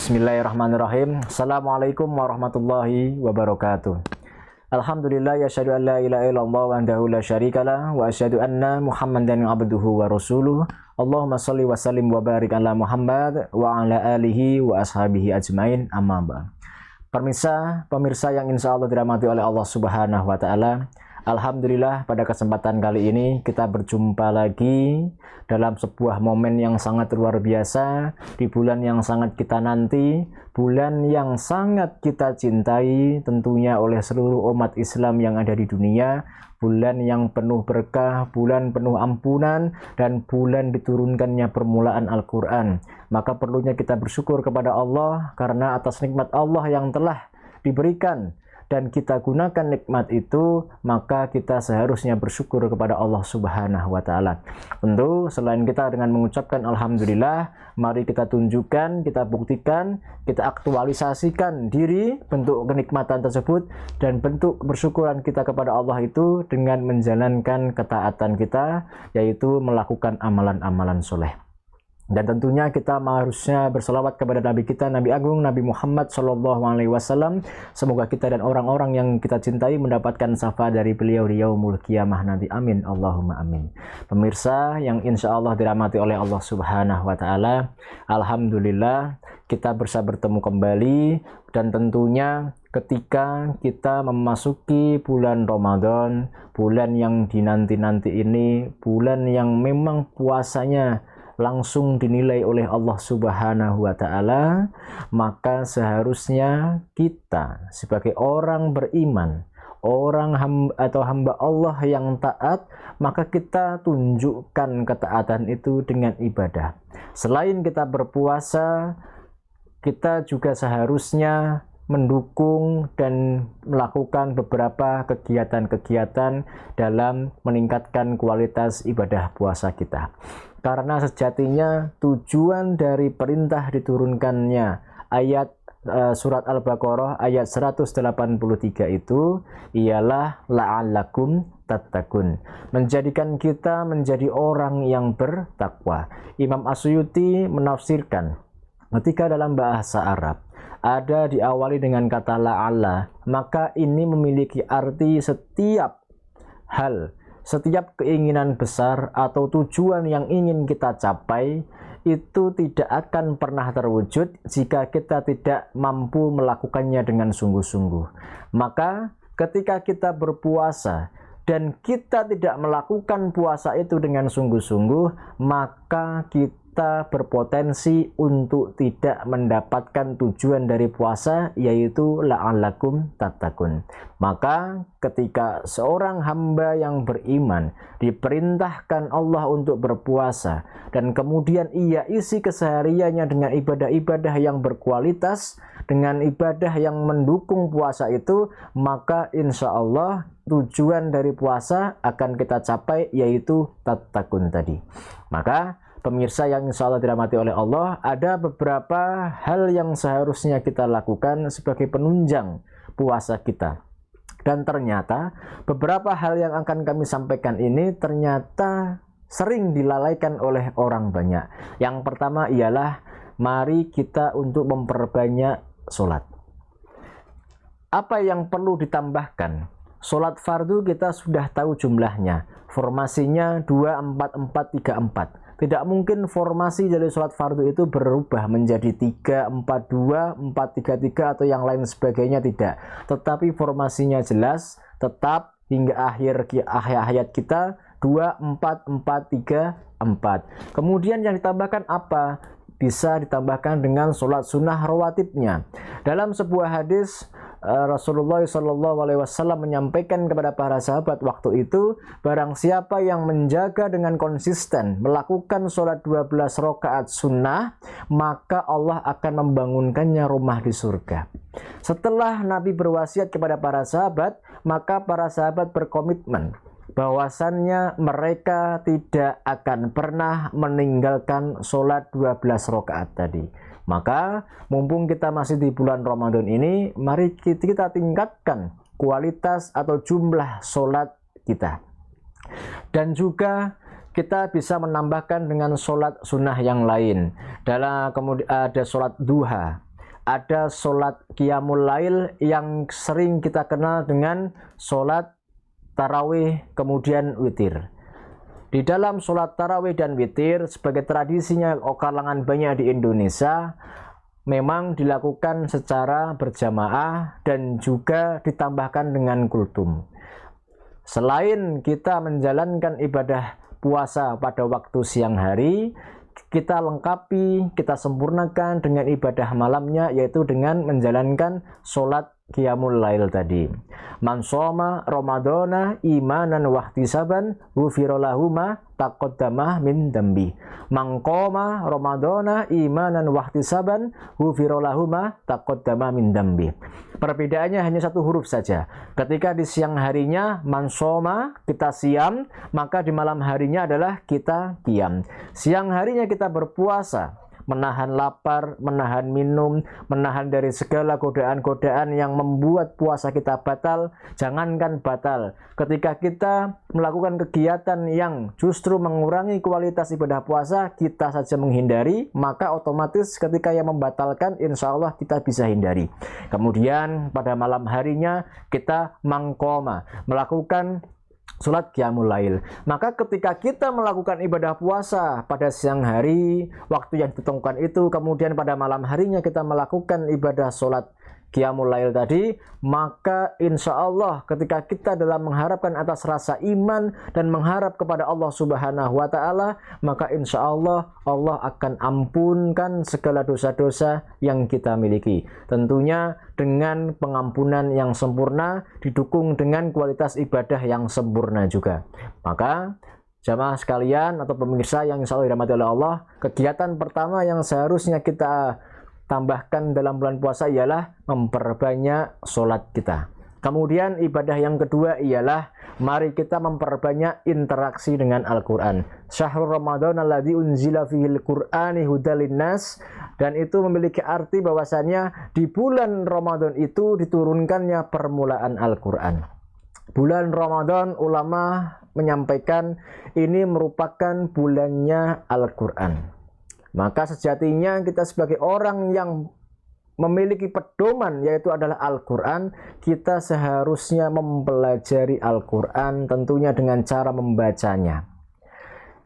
Bismillahirrahmanirrahim. Assalamualaikum warahmatullahi wabarakatuh. Alhamdulillah, asyhadu an la ilaha illallah wahdahu la syarikalah wa asyhadu anna Muhammadan abduhu wa rasuluh. Allahumma shalli wa sallim wa barik ala Muhammad wa ala alihi wa ashabihi ajmain, amma ba'd. Pemirsa yang insya Allah dirahmati oleh Allah Subhanahu wa taala. Alhamdulillah, pada kesempatan kali ini kita berjumpa lagi dalam sebuah momen yang sangat luar biasa, di bulan yang sangat kita nanti, bulan yang sangat kita cintai tentunya oleh seluruh umat Islam yang ada di dunia, bulan yang penuh berkah, bulan penuh ampunan, dan bulan diturunkannya permulaan Al-Quran. Maka perlunya kita bersyukur kepada Allah karena atas nikmat Allah yang telah diberikan dan kita gunakan nikmat itu, maka kita seharusnya bersyukur kepada Allah Subhanahu wa taala. Tentu selain kita dengan mengucapkan alhamdulillah, mari kita tunjukkan, kita buktikan, kita aktualisasikan diri bentuk kenikmatan tersebut dan bentuk bersyukuran kita kepada Allah itu dengan menjalankan ketaatan kita, yaitu melakukan amalan-amalan soleh. Dan tentunya kita harusnya berselawat kepada Nabi kita, Nabi Agung, Nabi Muhammad SAW. Semoga kita dan orang-orang yang kita cintai mendapatkan syafaat dari beliau di yaumul qiyamah nanti. Amin, Allahumma amin. Pemirsa yang insya Allah dirahmati oleh Allah Subhanahu wa taala, alhamdulillah kita bisa bertemu kembali. Dan tentunya ketika kita memasuki bulan Ramadan, bulan yang dinanti-nanti ini, bulan yang memang puasanya langsung dinilai oleh Allah Subhanahu wa taala, maka seharusnya kita sebagai orang beriman, orang hamba Allah yang taat, maka kita tunjukkan ketaatan itu dengan ibadah. Selain kita berpuasa, kita juga seharusnya mendukung dan melakukan beberapa kegiatan-kegiatan dalam meningkatkan kualitas ibadah puasa kita. Karena sejatinya tujuan dari perintah diturunkannya ayat surat Al-Baqarah ayat 183 itu ialah la'allakum tattaqun, menjadikan kita menjadi orang yang bertakwa. Imam Asyuti menafsirkan ketika dalam bahasa Arab ada diawali dengan kata la'alla, maka ini memiliki arti setiap hal, setiap keinginan besar atau tujuan yang ingin kita capai itu tidak akan pernah terwujud jika kita tidak mampu melakukannya dengan sungguh-sungguh. Maka ketika kita berpuasa dan kita tidak melakukan puasa itu dengan sungguh-sungguh, maka kita berpotensi untuk tidak mendapatkan tujuan dari puasa, yaitu la'allakum tattaqun. Maka ketika seorang hamba yang beriman diperintahkan Allah untuk berpuasa dan kemudian ia isi kesehariannya dengan ibadah-ibadah yang berkualitas, dengan ibadah yang mendukung puasa itu, maka insya Allah tujuan dari puasa akan kita capai, yaitu tattaqun tadi. Maka pemirsa yang insya Allah dirahmati oleh Allah, ada beberapa hal yang seharusnya kita lakukan sebagai penunjang puasa kita. Dan ternyata beberapa hal yang akan kami sampaikan ini ternyata sering dilalaikan oleh orang banyak. Yang pertama ialah mari kita untuk memperbanyak sholat. Apa yang perlu ditambahkan? Sholat fardu kita sudah tahu jumlahnya. Formasinya 2-4-4-3-4. Tidak mungkin formasi dari sholat fardu itu berubah menjadi 3-4-2, 4-3-3 atau yang lain sebagainya, tidak. Tetapi formasinya jelas, tetap hingga akhir hayat kita 2-4-4-3-4. Kemudian yang ditambahkan apa? Bisa ditambahkan dengan sholat sunnah rawatibnya. Dalam sebuah hadis Rasulullah SAW menyampaikan kepada para sahabat waktu itu, barang siapa yang menjaga dengan konsisten melakukan sholat 12 rakaat sunnah, maka Allah akan membangunkannya rumah di surga. Setelah Nabi berwasiat kepada para sahabat, maka para sahabat berkomitmen bahwasannya mereka tidak akan pernah meninggalkan sholat 12 rakaat tadi. Maka mumpung kita masih di bulan Ramadan ini, mari kita tingkatkan kualitas atau jumlah sholat kita. Dan juga kita bisa menambahkan dengan sholat sunnah yang lain. Kemudian ada sholat duha. ada sholat qiyamul lail yang sering kita kenal dengan sholat tarawih kemudian witir. Di dalam sholat tarawih dan witir, sebagai tradisinya kalangan banyak di Indonesia, memang dilakukan secara berjamaah dan juga ditambahkan dengan kultum. Selain kita menjalankan ibadah puasa pada waktu siang hari, kita lengkapi, kita sempurnakan dengan ibadah malamnya, yaitu dengan menjalankan sholat qiyamul lail tadi. Man shoma ramadhana imanan wahtisaban ghufira lahu ma taqaddama min dambi. Man qoma ramadhana imanan wahtisaban ghufira lahu ma taqaddama min dambi. Perbedaannya hanya satu huruf saja. Ketika di siang harinya man shoma kita siam, maka di malam harinya adalah kita qiyam. Siang harinya kita berpuasa, menahan lapar, menahan minum, menahan dari segala godaan-godaan yang membuat puasa kita batal. Jangankan batal, ketika kita melakukan kegiatan yang justru mengurangi kualitas ibadah puasa, kita saja menghindari, maka otomatis ketika yang membatalkan, insya Allah kita bisa hindari. Kemudian pada malam harinya kita mangkoma, melakukan sholat qiyamul lail. Maka ketika kita melakukan ibadah puasa pada siang hari, waktu yang ditentukan itu, kemudian pada malam harinya kita melakukan ibadah sholat qiyamul lail tadi, maka insya Allah ketika kita dalam mengharapkan atas rasa iman dan mengharap kepada Allah Subhanahu wa Ta'ala, maka insya Allah Allah akan ampunkan segala dosa-dosa yang kita miliki. Tentunya dengan pengampunan yang sempurna, didukung dengan kualitas ibadah yang sempurna juga. Maka jamaah sekalian atau pemirsa yang insya Allah dirahmati oleh Allah, kegiatan pertama yang seharusnya kita tambahkan dalam bulan puasa ialah memperbanyak sholat kita. Kemudian ibadah yang kedua ialah mari kita memperbanyak interaksi dengan Al-Quran. Syahrul Ramadan alladzi unzila fihil Qur'ani hudal linnas, dan itu memiliki arti bahwasannya di bulan Ramadan itu diturunkannya permulaan Al-Quran. Bulan Ramadan ulama menyampaikan ini merupakan bulannya Al-Quran. Maka sejatinya kita sebagai orang yang memiliki pedoman yaitu adalah Al-Quran, kita seharusnya mempelajari Al-Quran tentunya dengan cara membacanya.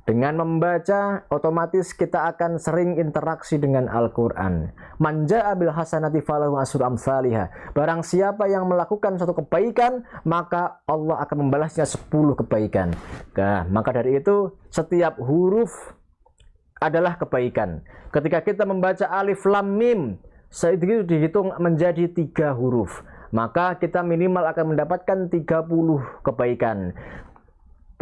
Dengan membaca, otomatis kita akan sering interaksi dengan Al-Quran. Man jaa bil hasanati falahu asyru amsalihha. Barang siapa yang melakukan suatu kebaikan, maka Allah akan membalasnya 10 kebaikan. Nah, maka dari itu, setiap huruf adalah kebaikan. Ketika kita membaca alif lam mim, itu dihitung menjadi 3 huruf, maka kita minimal akan mendapatkan 30 kebaikan.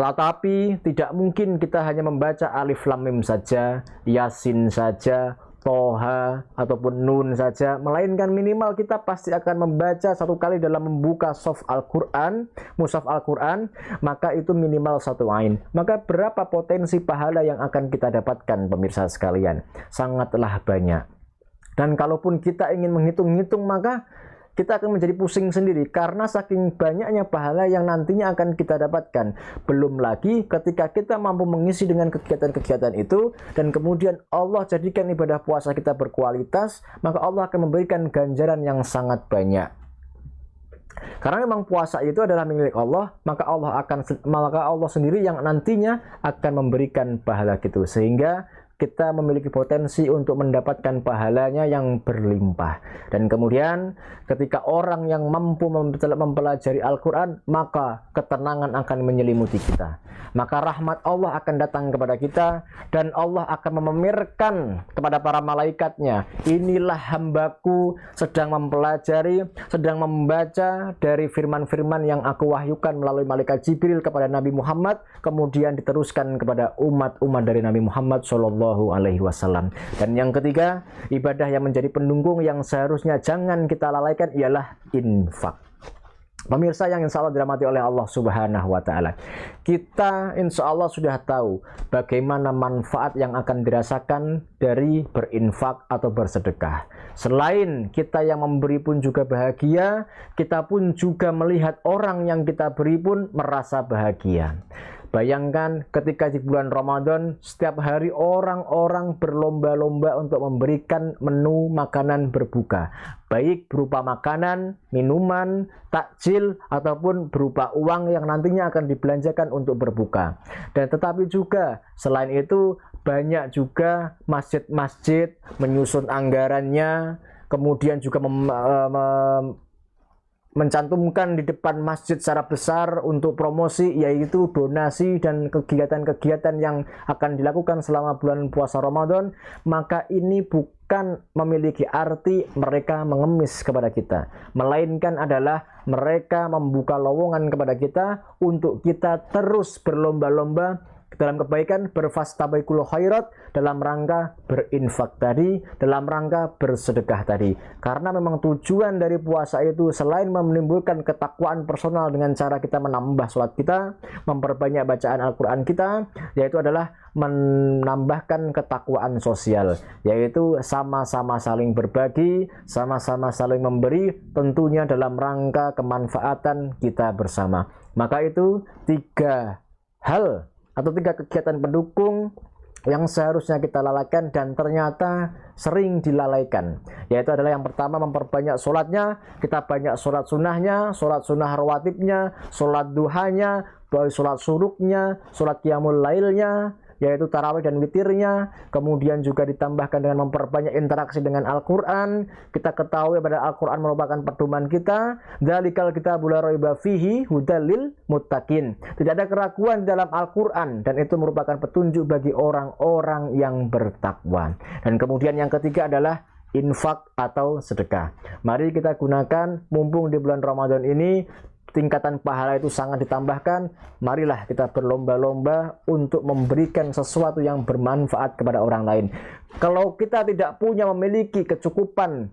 Tetapi tidak mungkin kita hanya membaca alif lam mim saja, yasin saja, toha ataupun nun saja, melainkan minimal kita pasti akan membaca 1 kali dalam membuka shaf Al-Quran, mushaf Al-Quran, maka itu minimal 1 ain. Maka berapa potensi pahala yang akan kita dapatkan pemirsa sekalian? Sangatlah banyak. Dan kalaupun kita ingin menghitung-hitung, maka kita akan menjadi pusing sendiri karena saking banyaknya pahala yang nantinya akan kita dapatkan. Belum lagi ketika kita mampu mengisi dengan kegiatan-kegiatan itu dan kemudian Allah jadikan ibadah puasa kita berkualitas, maka Allah akan memberikan ganjaran yang sangat banyak. Karena memang puasa itu adalah milik Allah, maka Allah sendiri yang nantinya akan memberikan pahala itu, sehingga kita memiliki potensi untuk mendapatkan pahalanya yang berlimpah. Dan kemudian ketika orang yang mampu mempelajari Al-Quran, maka ketenangan akan menyelimuti kita. Maka rahmat Allah akan datang kepada kita, dan Allah akan memamerkan kepada para malaikatnya, inilah hambaku sedang mempelajari, sedang membaca dari firman-firman yang aku wahyukan melalui malaikat Jibril kepada Nabi Muhammad, kemudian diteruskan kepada umat-umat dari Nabi Muhammad SAW. Dan yang ketiga, ibadah yang menjadi pendukung yang seharusnya jangan kita lalaikan ialah infak. Pemirsa yang insya Allah dirahmati oleh Allah Subhanahu wa Ta'ala, kita insya Allah sudah tahu bagaimana manfaat yang akan dirasakan dari berinfak atau bersedekah. Selain kita yang memberi pun juga bahagia, kita pun juga melihat orang yang kita beri pun merasa bahagia. Bayangkan ketika di bulan Ramadan, setiap hari orang-orang berlomba-lomba untuk memberikan menu makanan berbuka. Baik berupa makanan, minuman, takjil, ataupun berupa uang yang nantinya akan dibelanjakan untuk berbuka. Dan tetapi juga, selain itu, banyak juga masjid-masjid menyusun anggarannya, kemudian juga mencantumkan di depan masjid secara besar untuk promosi, yaitu donasi dan kegiatan-kegiatan yang akan dilakukan selama bulan puasa Ramadan. Maka ini bukan memiliki arti mereka mengemis kepada kita, melainkan adalah mereka membuka lowongan kepada kita untuk kita terus berlomba-lomba dalam kebaikan, berfastabiqul khairat, dalam rangka berinfak tadi, dalam rangka bersedekah tadi. Karena memang tujuan dari puasa itu selain menimbulkan ketakwaan personal dengan cara kita menambah sholat kita, memperbanyak bacaan Al-Quran kita, yaitu adalah menambahkan ketakwaan sosial, yaitu sama-sama saling berbagi, sama-sama saling memberi, tentunya dalam rangka kemanfaatan kita bersama. Maka itu 3 hal atau 3 kegiatan pendukung yang seharusnya kita lalaikan dan ternyata sering dilalaikan, yaitu adalah yang pertama, memperbanyak sholatnya. Kita banyak sholat sunnahnya, sholat sunnah rawatibnya, sholat duhanya, sholat suruknya, sholat qiyamul lailnya, yaitu tarawih dan witirnya. Kemudian juga ditambahkan dengan memperbanyak interaksi dengan Al-Quran. Kita ketahui pada Al-Quran merupakan pedoman kita. Dzalikal kitabul la raiba fihi hudal lil muttaqin. Tidak ada keraguan dalam Al-Quran, dan itu merupakan petunjuk bagi orang-orang yang bertakwa. Dan kemudian yang ketiga adalah infak atau sedekah. Mari kita gunakan, mumpung di bulan Ramadan ini tingkatan pahala itu sangat ditambahkan. Marilah kita berlomba-lomba untuk memberikan sesuatu yang bermanfaat kepada orang lain. Kalau kita tidak memiliki kecukupan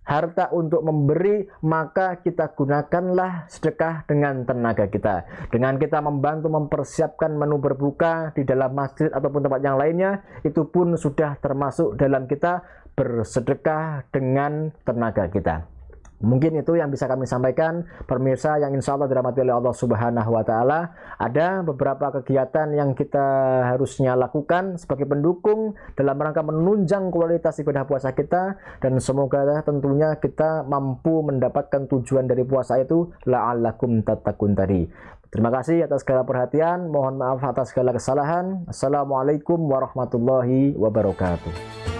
harta untuk memberi, maka kita gunakanlah sedekah dengan tenaga kita. Dengan kita membantu mempersiapkan menu berbuka di dalam masjid ataupun tempat yang lainnya, itu pun sudah termasuk dalam kita bersedekah dengan tenaga kita. Mungkin itu yang bisa kami sampaikan, pemirsa yang insya Allah dirahmati oleh Allah Subhanahu wa Ta'ala. Ada beberapa kegiatan yang kita harusnya lakukan sebagai pendukung dalam rangka menunjang kualitas ibadah puasa kita, dan semoga tentunya kita mampu mendapatkan tujuan dari puasa itu, la'allakum tattaqun tadi. Terima kasih atas segala perhatian, mohon maaf atas segala kesalahan. Assalamualaikum warahmatullahi wabarakatuh.